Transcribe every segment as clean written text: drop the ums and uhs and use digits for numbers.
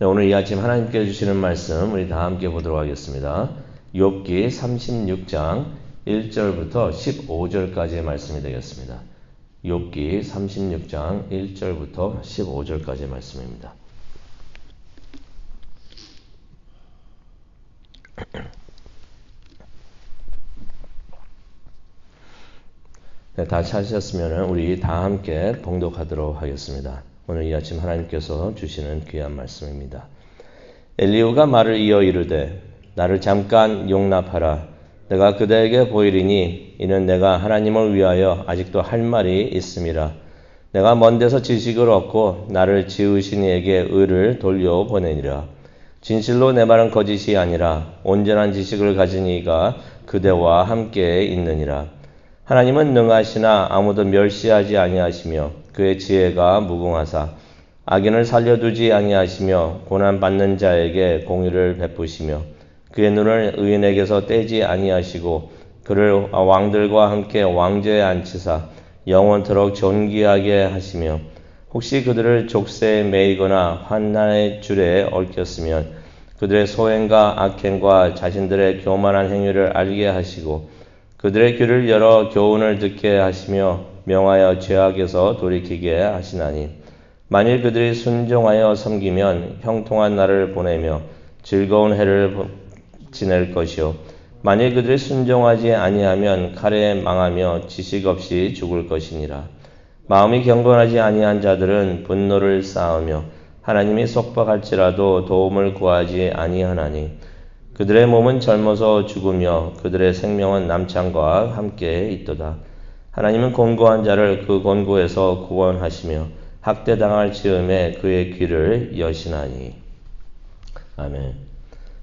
오늘 이 아침 하나님께 주시는 말씀 우리 다 함께 보도록 하겠습니다. 욥기 36장 1절부터 15절까지의 말씀이 되겠습니다. 욥기 36장 1절부터 15절까지의 말씀입니다. 네, 다 찾으셨으면 우리 다 함께 봉독하도록 하겠습니다. 오늘 이 아침 하나님께서 주시는 귀한 말씀입니다. 엘리후가 말을 이어 이르되 나를 잠깐 용납하라. 내가 그대에게 보이리니 이는 내가 하나님을 위하여 아직도 할 말이 있음이라. 내가 먼 데서 지식을 얻고 나를 지으신 이에게 의를 돌려보내니라. 진실로 내 말은 거짓이 아니라 온전한 지식을 가진 이가 그대와 함께 있느니라. 하나님은 능하시나 아무도 멸시하지 아니하시며 그의 지혜가 무궁하사 악인을 살려두지 아니하시며 고난받는 자에게 공의를 베푸시며 그의 눈을 의인에게서 떼지 아니하시고 그를 왕들과 함께 왕좌에 앉히사 영원토록 존귀하게 하시며 혹시 그들을 족쇄에 매이거나 환난의 줄에 얽혔으면 그들의 소행과 악행과 자신들의 교만한 행위를 알게 하시고 그들의 귀를 열어 교훈을 듣게 하시며 명하여 죄악에서 돌이키게 하시나니 만일 그들이 순종하여 섬기면 형통한 날을 보내며 즐거운 해를 지낼 것이요 만일 그들이 순종하지 아니하면 칼에 망하며 지식 없이 죽을 것이니라. 마음이 경건하지 아니한 자들은 분노를 쌓으며 하나님이 속박할지라도 도움을 구하지 아니하나니 그들의 몸은 젊어서 죽으며 그들의 생명은 남창과 함께 있도다. 하나님은 곤고한 자를 그 곤고에서 구원하시며 학대당할 즈음에 그의 귀를 여시나니. 아멘.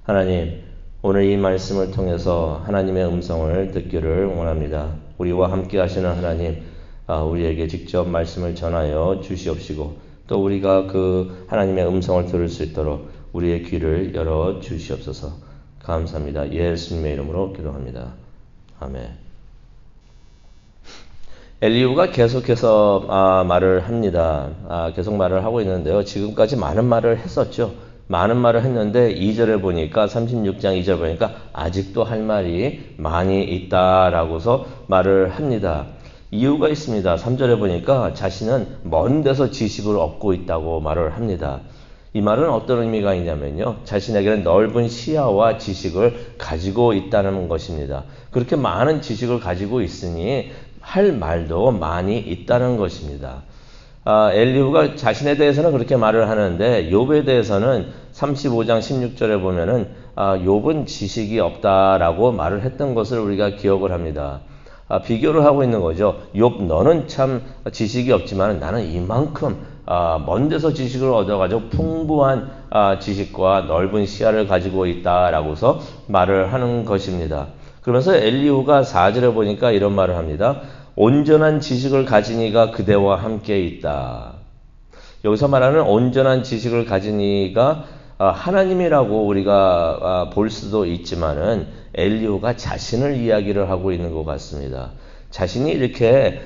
하나님, 오늘 이 말씀을 통해서 하나님의 음성을 듣기를 원합니다. 우리와 함께 하시는 하나님, 우리에게 직접 말씀을 전하여 주시옵시고 또 우리가 그 하나님의 음성을 들을 수 있도록 우리의 귀를 열어 주시옵소서. 감사합니다. 예수님의 이름으로 기도합니다. 아멘. 엘리후가 계속해서 말을 합니다. 계속 말을 하고 있는데요. 지금까지 많은 말을 했었죠. 많은 말을 했는데 2절에 보니까 36장 2절 보니까 아직도 할 말이 많이 있다라고서 말을 합니다. 이유가 있습니다. 3절에 보니까 자신은 먼 데서 지식을 얻고 있다고 말을 합니다. 이 말은 어떤 의미가 있냐면요. 자신에게는 넓은 시야와 지식을 가지고 있다는 것입니다. 그렇게 많은 지식을 가지고 있으니 할 말도 많이 있다는 것입니다. 엘리후가 자신에 대해서는 그렇게 말을 하는데 욥에 대해서는 35장 16절에 보면은 욥은 지식이 없다라고 말을 했던 것을 우리가 기억을 합니다. 비교를 하고 있는 거죠. 욥 너는 참 지식이 없지만 나는 이만큼 먼 데서 지식을 얻어가지고 풍부한 지식과 넓은 시야를 가지고 있다라고서 말을 하는 것입니다. 그러면서 엘리후가 4절에 보니까 이런 말을 합니다. 온전한 지식을 가진 이가 그대와 함께 있다. 여기서 말하는 온전한 지식을 가진 이가 하나님이라고 우리가 볼 수도 있지만은 엘리후가 자신을 이야기를 하고 있는 것 같습니다. 자신이 이렇게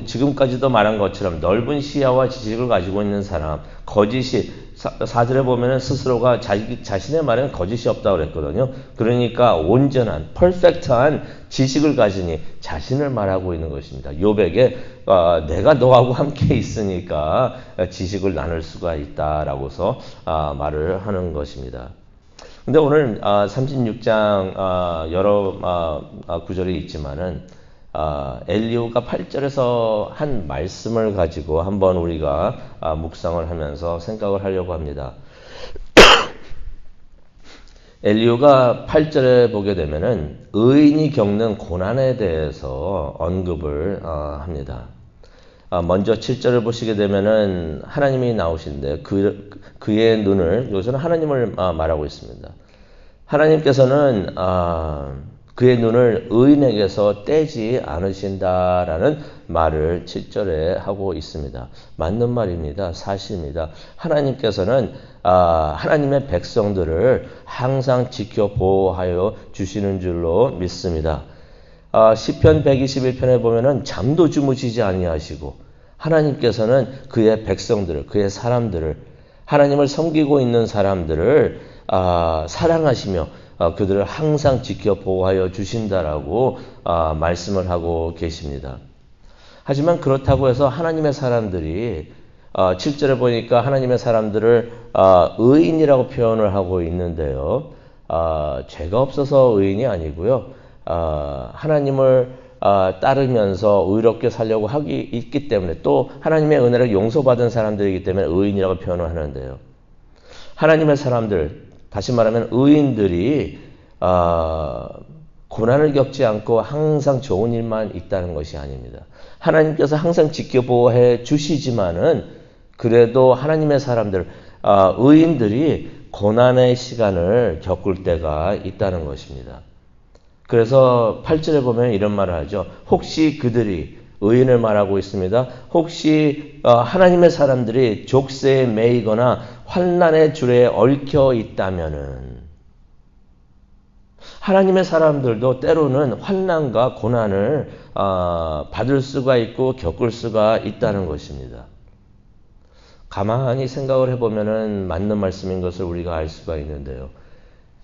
지금까지도 말한 것처럼 넓은 시야와 지식을 가지고 있는 사람, 거짓이 4절에 보면은 스스로가 자신의 말에는 거짓이 없다고 그랬거든요. 그러니까 온전한, 퍼펙트한 지식을 가지니 자신을 말하고 있는 것입니다. 욥에게 내가 너하고 함께 있으니까 지식을 나눌 수가 있다라고서 말을 하는 것입니다. 근데 오늘 36장 여러 구절이 있지만은 엘리후가 8절에서 한 말씀을 가지고 한번 우리가 묵상을 하면서 생각을 하려고 합니다. 엘리후가 8절에 보게 되면은 의인이 겪는 고난에 대해서 언급을 합니다. 먼저 7절을 보시게 되면은 하나님이 나오신데 그의 눈을, 여기서는 하나님을 말하고 있습니다. 하나님께서는 그의 눈을 의인에게서 떼지 않으신다라는 말을 7절에 하고 있습니다. 맞는 말입니다. 사실입니다. 하나님께서는 하나님의 백성들을 항상 지켜 보호하여 주시는 줄로 믿습니다. 시편 121편에 보면은 잠도 주무시지 아니하시고 하나님께서는 그의 백성들을, 그의 사람들을 하나님을 섬기고 있는 사람들을 사랑하시며 그들을 항상 지켜 보호하여 주신다라고 말씀을 하고 계십니다. 하지만 그렇다고 해서 하나님의 사람들이 7절에 보니까 하나님의 사람들을 의인이라고 표현을 하고 있는데요. 죄가 없어서 의인이 아니고요. 하나님을 따르면서 의롭게 살려고 하기 있기 때문에 또 하나님의 은혜를 용서받은 사람들이기 때문에 의인이라고 표현을 하는데요. 하나님의 사람들, 다시 말하면 의인들이 고난을 겪지 않고 항상 좋은 일만 있다는 것이 아닙니다. 하나님께서 항상 지켜보호해 주시지만은 그래도 하나님의 사람들, 의인들이 고난의 시간을 겪을 때가 있다는 것입니다. 그래서 8절에 보면 이런 말을 하죠. 혹시 그들이, 의인을 말하고 있습니다. 혹시 하나님의 사람들이 족쇄에 매이거나 환난의 줄에 얽혀 있다면은, 하나님의 사람들도 때로는 환난과 고난을 받을 수가 있고 겪을 수가 있다는 것입니다. 가만히 생각을 해보면 맞는 말씀인 것을 우리가 알 수가 있는데요.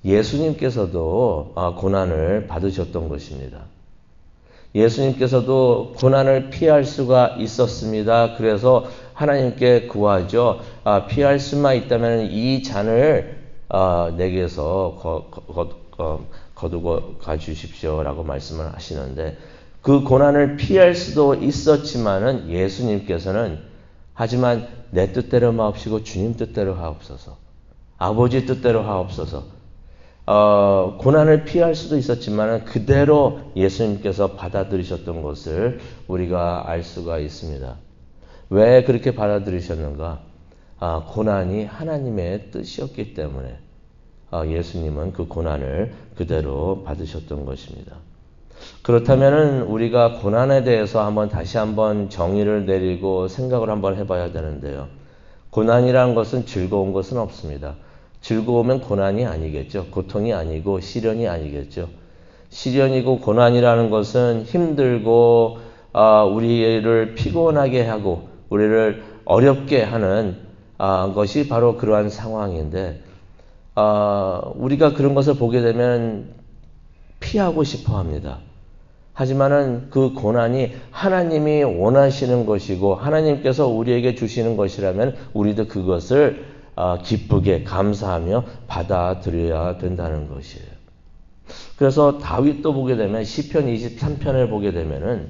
예수님께서도 고난을 받으셨던 것입니다. 예수님께서도 고난을 피할 수가 있었습니다. 그래서 하나님께 구하죠. 피할 수만 있다면 이 잔을 내게서 거두고 가주십시오라고 말씀을 하시는데, 그 고난을 피할 수도 있었지만은 예수님께서는 하지만 내 뜻대로 마옵시고 주님 뜻대로 하옵소서, 아버지 뜻대로 하옵소서. 고난을 피할 수도 있었지만 그대로 예수님께서 받아들이셨던 것을 우리가 알 수가 있습니다. 왜 그렇게 받아들이셨는가? 고난이 하나님의 뜻이었기 때문에 예수님은 그 고난을 그대로 받으셨던 것입니다. 그렇다면 우리가 고난에 대해서 다시 한번 정의를 내리고 생각을 한번 해봐야 되는데요. 고난이라는 것은 즐거운 것은 없습니다. 즐거우면 고난이 아니겠죠. 고통이 아니고 시련이 아니겠죠. 시련이고 고난이라는 것은 힘들고 우리를 피곤하게 하고 우리를 어렵게 하는 것이 바로 그러한 상황인데, 우리가 그런 것을 보게 되면 피하고 싶어 합니다. 하지만은 그 고난이 하나님이 원하시는 것이고 하나님께서 우리에게 주시는 것이라면 우리도 그것을 기쁘게 감사하며 받아들여야 된다는 것이에요. 그래서 다윗도 보게 되면 시편 23편을 보게 되면은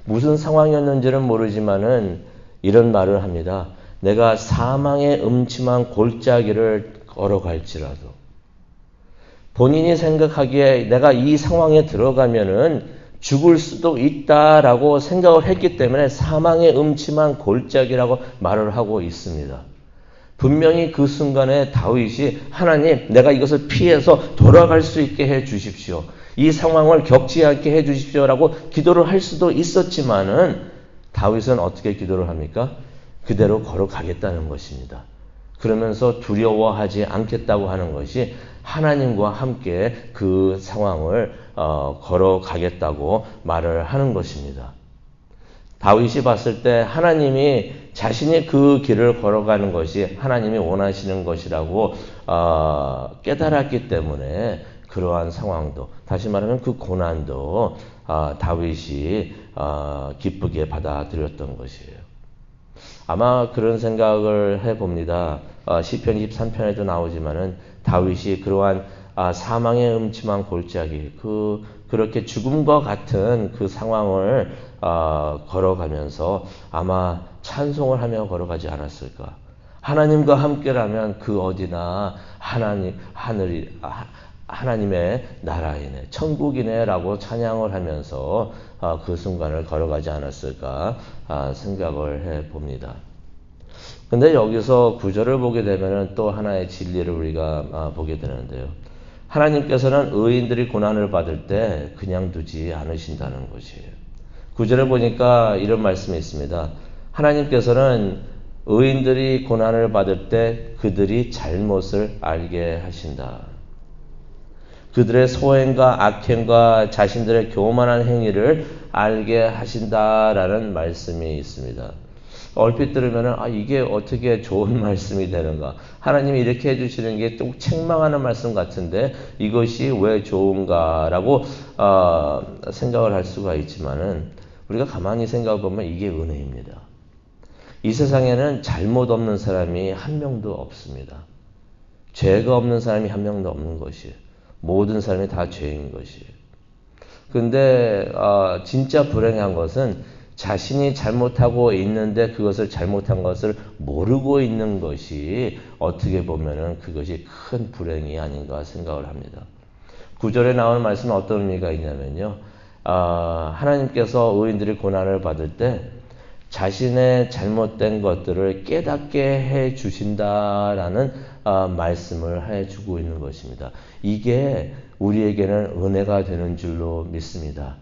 무슨 상황이었는지는 모르지만은 이런 말을 합니다. 내가 사망의 음침한 골짜기를 걸어갈지라도, 본인이 생각하기에 내가 이 상황에 들어가면은 죽을 수도 있다라고 생각을 했기 때문에 사망의 음침한 골짜기라고 말을 하고 있습니다. 분명히 그 순간에 다윗이 하나님, 내가 이것을 피해서 돌아갈 수 있게 해 주십시오. 이 상황을 겪지 않게 해 주십시오라고 기도를 할 수도 있었지만은 다윗은 어떻게 기도를 합니까? 그대로 걸어가겠다는 것입니다. 그러면서 두려워하지 않겠다고 하는 것이 하나님과 함께 그 상황을 걸어가겠다고 말을 하는 것입니다. 다윗이 봤을 때 하나님이 자신이 그 길을 걸어가는 것이 하나님이 원하시는 것이라고 깨달았기 때문에 그러한 상황도, 다시 말하면 그 고난도 다윗이 기쁘게 받아들였던 것이에요. 아마 그런 생각을 해봅니다. 시편 23편에도 나오지만은 다윗이 그러한 사망의 음침한 골짜기, 그렇게 죽음과 같은 그 상황을 걸어가면서 아마 찬송을 하며 걸어가지 않았을까. 하나님과 함께라면 그 어디나 하나님의 나라이네, 천국이네라고 찬양을 하면서 그 순간을 걸어가지 않았을까 생각을 해봅니다. 근데 여기서 구절을 보게 되면 또 하나의 진리를 우리가 보게 되는데요. 하나님께서는 의인들이 고난을 받을 때 그냥 두지 않으신다는 것이에요. 구절을 보니까 이런 말씀이 있습니다. 하나님께서는 의인들이 고난을 받을 때 그들이 잘못을 알게 하신다. 그들의 소행과 악행과 자신들의 교만한 행위를 알게 하신다라는 말씀이 있습니다. 얼핏 들으면은 이게 어떻게 좋은 말씀이 되는가? 하나님이 이렇게 해주시는 게 좀 책망하는 말씀 같은데 이것이 왜 좋은가라고 생각을 할 수가 있지만은 우리가 가만히 생각해 보면 이게 은혜입니다. 이 세상에는 잘못 없는 사람이 한 명도 없습니다. 죄가 없는 사람이 한 명도 없는 것이에요. 모든 사람이 다 죄인 것이에요. 근데 진짜 불행한 것은 자신이 잘못하고 있는데 그것을 잘못한 것을 모르고 있는 것이 어떻게 보면은 그것이 큰 불행이 아닌가 생각을 합니다. 9절에 나오는 말씀은 어떤 의미가 있냐면요. 하나님께서 의인들이 고난을 받을 때 자신의 잘못된 것들을 깨닫게 해 주신다라는 말씀을 해 주고 있는 것입니다. 이게 우리에게는 은혜가 되는 줄로 믿습니다.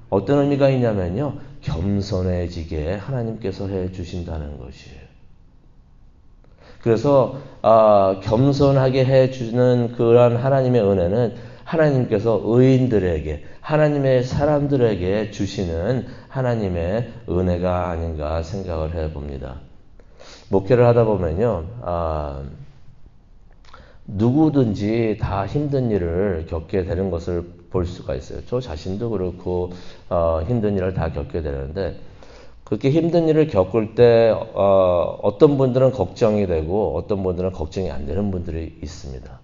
어떤 의미가 있냐면요. 겸손해지게 하나님께서 해 주신다는 것이에요. 그래서 겸손하게 해 주는 그런 하나님의 은혜는 하나님께서 의인들에게 하나님의 사람들에게 주시는 하나님의 은혜가 아닌가 생각을 해봅니다. 목회를 하다 보면요. 누구든지 다 힘든 일을 겪게 되는 것을 볼 수가 있어요. 저 자신도 그렇고 힘든 일을 다 겪게 되는데 그렇게 힘든 일을 겪을 때 어떤 분들은 걱정이 되고 어떤 분들은 걱정이 안 되는 분들이 있습니다.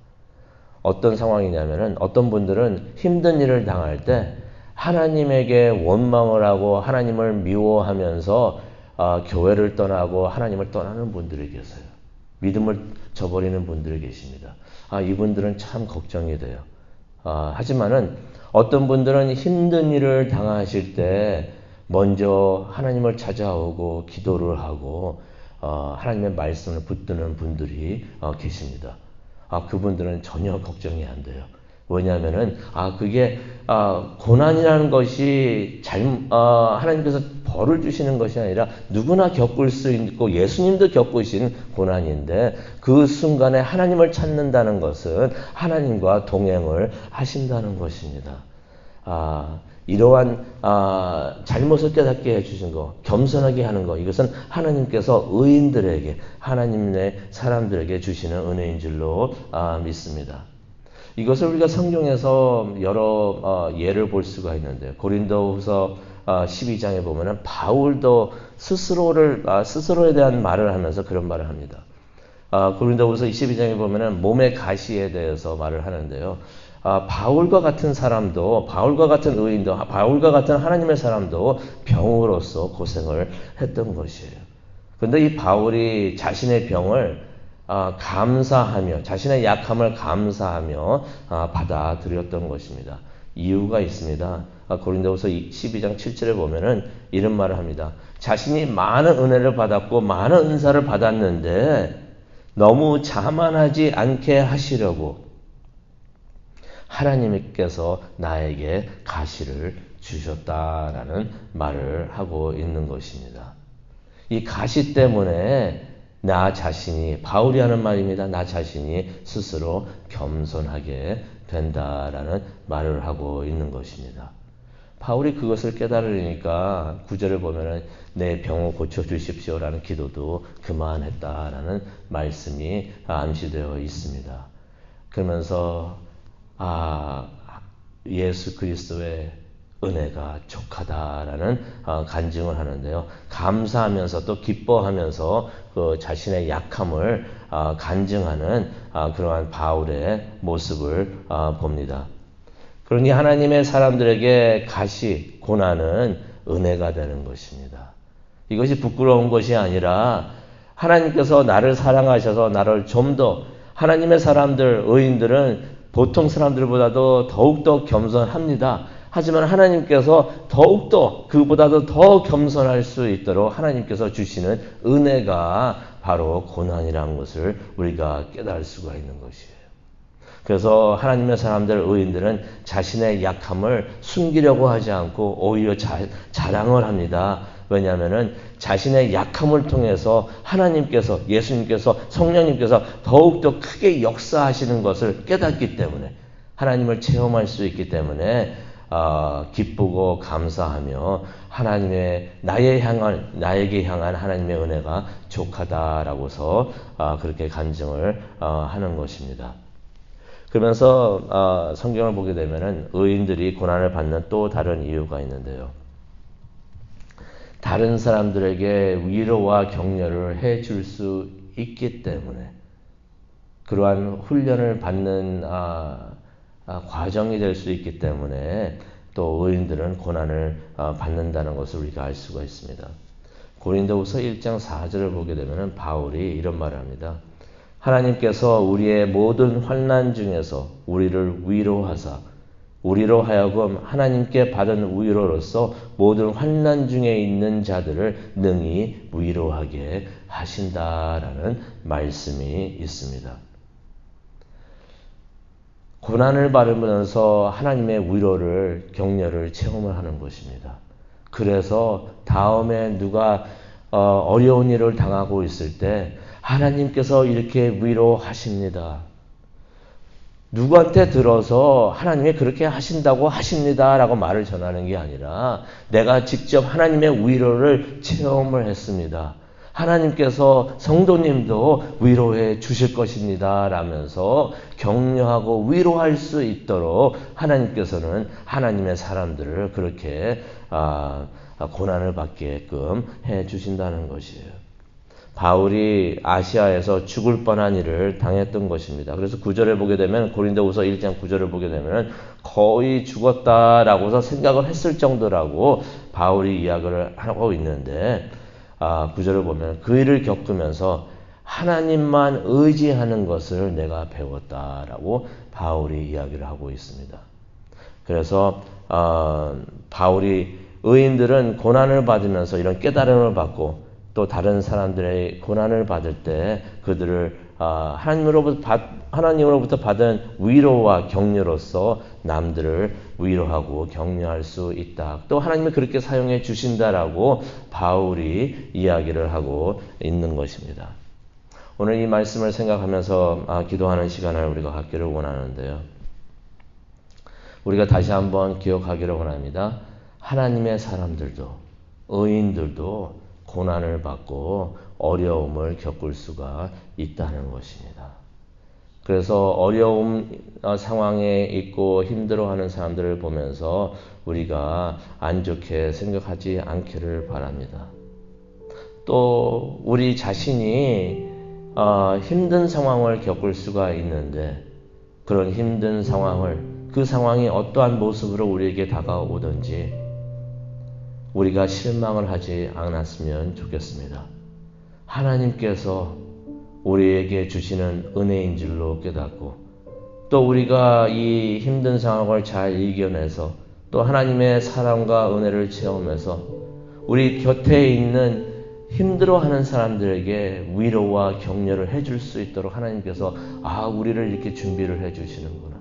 어떤 상황이냐면은 어떤 분들은 힘든 일을 당할 때 하나님에게 원망을 하고 하나님을 미워하면서 교회를 떠나고 하나님을 떠나는 분들이 계세요. 믿음을 저버리는 분들이 계십니다. 이분들은 참 걱정이 돼요. 하지만은 어떤 분들은 힘든 일을 당하실 때 먼저 하나님을 찾아오고 기도를 하고 하나님의 말씀을 붙드는 분들이 계십니다. 그분들은 전혀 걱정이 안 돼요. 왜냐하면은 그게 고난이라는 것이 하나님께서 벌을 주시는 것이 아니라 누구나 겪을 수 있고 예수님도 겪으신 고난인데 그 순간에 하나님을 찾는다는 것은 하나님과 동행을 하신다는 것입니다. 이러한 잘못을 깨닫게 해주신 것, 겸손하게 하는 것, 이것은 하나님께서 의인들에게, 하나님의 사람들에게 주시는 은혜인 줄로 믿습니다. 이것을 우리가 성경에서 여러 예를 볼 수가 있는데 고린도후서 12장에 보면은 바울도 스스로에 대한 말을 하면서 그런 말을 합니다. 고린도후서 12장에 보면은 몸의 가시에 대해서 말을 하는데요. 바울과 같은 사람도, 바울과 같은 의인도, 바울과 같은 하나님의 사람도 병으로서 고생을 했던 것이에요. 그런데 이 바울이 자신의 병을 감사하며, 자신의 약함을 감사하며 받아들였던 것입니다. 이유가 있습니다. 고린도후서 12장 7절에 보면은 이런 말을 합니다. 자신이 많은 은혜를 받았고 많은 은사를 받았는데 너무 자만하지 않게 하시려고 하나님께서 나에게 가시를 주셨다라는 말을 하고 있는 것입니다. 이 가시 때문에 나 자신이, 바울이 하는 말입니다. 나 자신이 스스로 겸손하게 된다라는 말을 하고 있는 것입니다. 바울이 그것을 깨달으니까 9절을 보면은 내 병을 고쳐주십시오라는 기도도 그만했다라는 말씀이 암시되어 있습니다. 그러면서 예수 그리스도의 은혜가 족하다라는 간증을 하는데요. 감사하면서 또 기뻐하면서 그 자신의 약함을 간증하는 그러한 바울의 모습을 봅니다. 그러니 하나님의 사람들에게 가시, 고난은 은혜가 되는 것입니다. 이것이 부끄러운 것이 아니라 하나님께서 나를 사랑하셔서 나를 좀 더 하나님의 사람들, 의인들은 보통 사람들보다도 더욱더 겸손합니다. 하지만 하나님께서 더욱더 그보다도 더 겸손할 수 있도록 하나님께서 주시는 은혜가 바로 고난이라는 것을 우리가 깨달을 수가 있는 것이에요. 그래서 하나님의 사람들, 의인들은 자신의 약함을 숨기려고 하지 않고 오히려 자랑을 합니다. 왜냐하면 자신의 약함을 통해서 하나님께서, 예수님께서, 성령님께서 더욱더 크게 역사하시는 것을 깨닫기 때문에, 하나님을 체험할 수 있기 때문에 기쁘고 감사하며 나에게 향한 하나님의 은혜가 족하다라고서 그렇게 간증을 하는 것입니다. 그러면서 성경을 보게 되면은 의인들이 고난을 받는 또 다른 이유가 있는데요. 다른 사람들에게 위로와 격려를 해줄 수 있기 때문에 그러한 훈련을 받는 과정이 될 수 있기 때문에 또 의인들은 고난을 받는다는 것을 우리가 알 수가 있습니다. 고린도후서 1장 4절을 보게 되면 바울이 이런 말을 합니다. 하나님께서 우리의 모든 환난 중에서 우리를 위로하사 우리로 하여금 하나님께 받은 위로로서 모든 환난 중에 있는 자들을 능히 위로하게 하신다라는 말씀이 있습니다. 고난을 받으면서 하나님의 위로를 격려를 체험을 하는 것입니다. 그래서 다음에 누가 어려운 일을 당하고 있을 때 하나님께서 이렇게 위로하십니다. 누구한테 들어서 하나님이 그렇게 하신다고 하십니다 라고 말을 전하는 게 아니라 내가 직접 하나님의 위로를 체험을 했습니다. 하나님께서 성도님도 위로해 주실 것입니다 라면서 격려하고 위로할 수 있도록 하나님께서는 하나님의 사람들을 그렇게 고난을 받게끔 해 주신다는 것이에요. 바울이 아시아에서 죽을 뻔한 일을 당했던 것입니다. 그래서 9절을 보게 되면 고린도후서 1장 9절을 보게 되면 거의 죽었다라고서 생각을 했을 정도라고 바울이 이야기를 하고 있는데 9절을 보면 그 일을 겪으면서 하나님만 의지하는 것을 내가 배웠다라고 바울이 이야기를 하고 있습니다. 그래서 바울이 의인들은 고난을 받으면서 이런 깨달음을 받고 또 다른 사람들의 고난을 받을 때 그들을 하나님으로부터 받은 위로와 격려로서 남들을 위로하고 격려할 수 있다. 또 하나님이 그렇게 사용해 주신다라고 바울이 이야기를 하고 있는 것입니다. 오늘 이 말씀을 생각하면서 기도하는 시간을 우리가 갖기를 원하는데요. 우리가 다시 한번 기억하기를 원합니다. 하나님의 사람들도 의인들도 고난을 받고 어려움을 겪을 수가 있다는 것입니다. 그래서 어려움 상황에 있고 힘들어하는 사람들을 보면서 우리가 안 좋게 생각하지 않기를 바랍니다. 또 우리 자신이 힘든 상황을 겪을 수가 있는데 그런 힘든 상황을 그 상황이 어떠한 모습으로 우리에게 다가오든지 우리가 실망을 하지 않았으면 좋겠습니다. 하나님께서 우리에게 주시는 은혜인 줄로 깨닫고 또 우리가 이 힘든 상황을 잘 이겨내서 또 하나님의 사랑과 은혜를 체험해서 우리 곁에 있는 힘들어하는 사람들에게 위로와 격려를 해줄 수 있도록 하나님께서 우리를 이렇게 준비를 해주시는구나.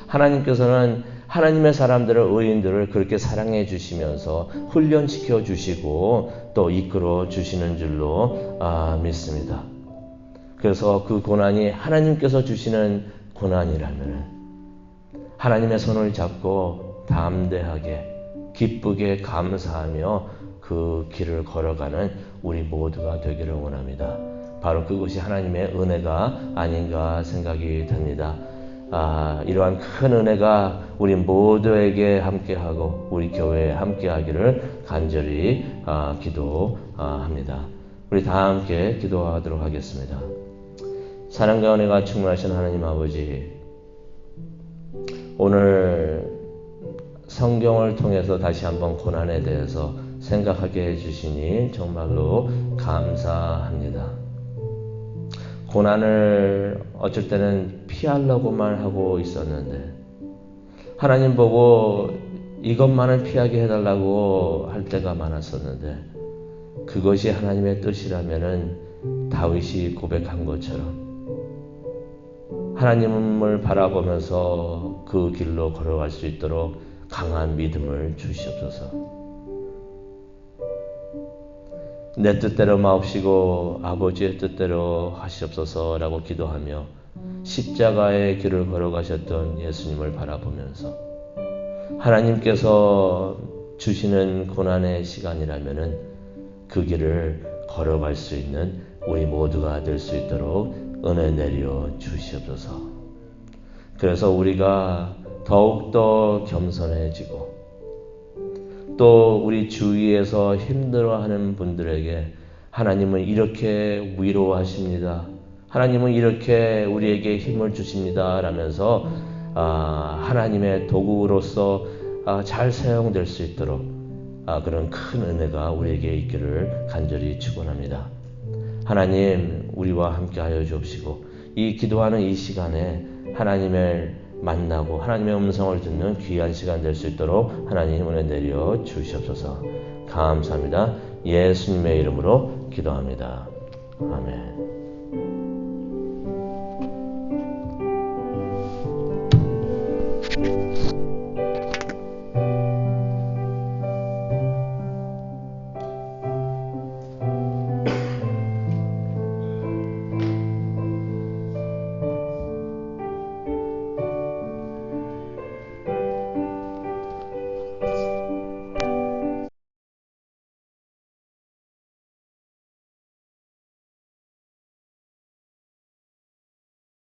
하나님께서는 하나님의 사람들을 의인들을 그렇게 사랑해 주시면서 훈련시켜 주시고 또 이끌어 주시는 줄로 믿습니다. 그래서 그 고난이 하나님께서 주시는 고난이라면 하나님의 손을 잡고 담대하게 기쁘게 감사하며 그 길을 걸어가는 우리 모두가 되기를 원합니다. 바로 그것이 하나님의 은혜가 아닌가 생각이 듭니다. 이러한 큰 은혜가 우리 모두에게 함께하고 우리 교회에 함께하기를 간절히 기도합니다. 우리 다 함께 기도하도록 하겠습니다. 사랑과 은혜가 충만하신 하나님 아버지, 오늘 성경을 통해서 다시 한번 고난에 대해서 생각하게 해주시니 정말로 감사합니다. 고난을 어쩔 때는 피하려고만 하고 있었는데 하나님 보고 이것만은 피하게 해달라고 할 때가 많았었는데 그것이 하나님의 뜻이라면은 다윗이 고백한 것처럼 하나님을 바라보면서 그 길로 걸어갈 수 있도록 강한 믿음을 주시옵소서. 내 뜻대로 마옵시고 아버지의 뜻대로 하시옵소서라고 기도하며 십자가의 길을 걸어가셨던 예수님을 바라보면서 하나님께서 주시는 고난의 시간이라면은 그 길을 걸어갈 수 있는 우리 모두가 될 수 있도록 은혜 내려 주시옵소서. 그래서 우리가 더욱더 겸손해지고 또 우리 주위에서 힘들어하는 분들에게 하나님은 이렇게 위로하십니다. 하나님은 이렇게 우리에게 힘을 주십니다. 라면서 하나님의 도구로서 잘 사용될 수 있도록 그런 큰 은혜가 우리에게 있기를 간절히 축원합니다. 하나님 우리와 함께 하여 주옵시고 이 기도하는 이 시간에 하나님을 만나고 하나님의 음성을 듣는 귀한 시간 될 수 있도록 하나님 은혜 내려 주시옵소서. 감사합니다. 예수님의 이름으로 기도합니다. 아멘.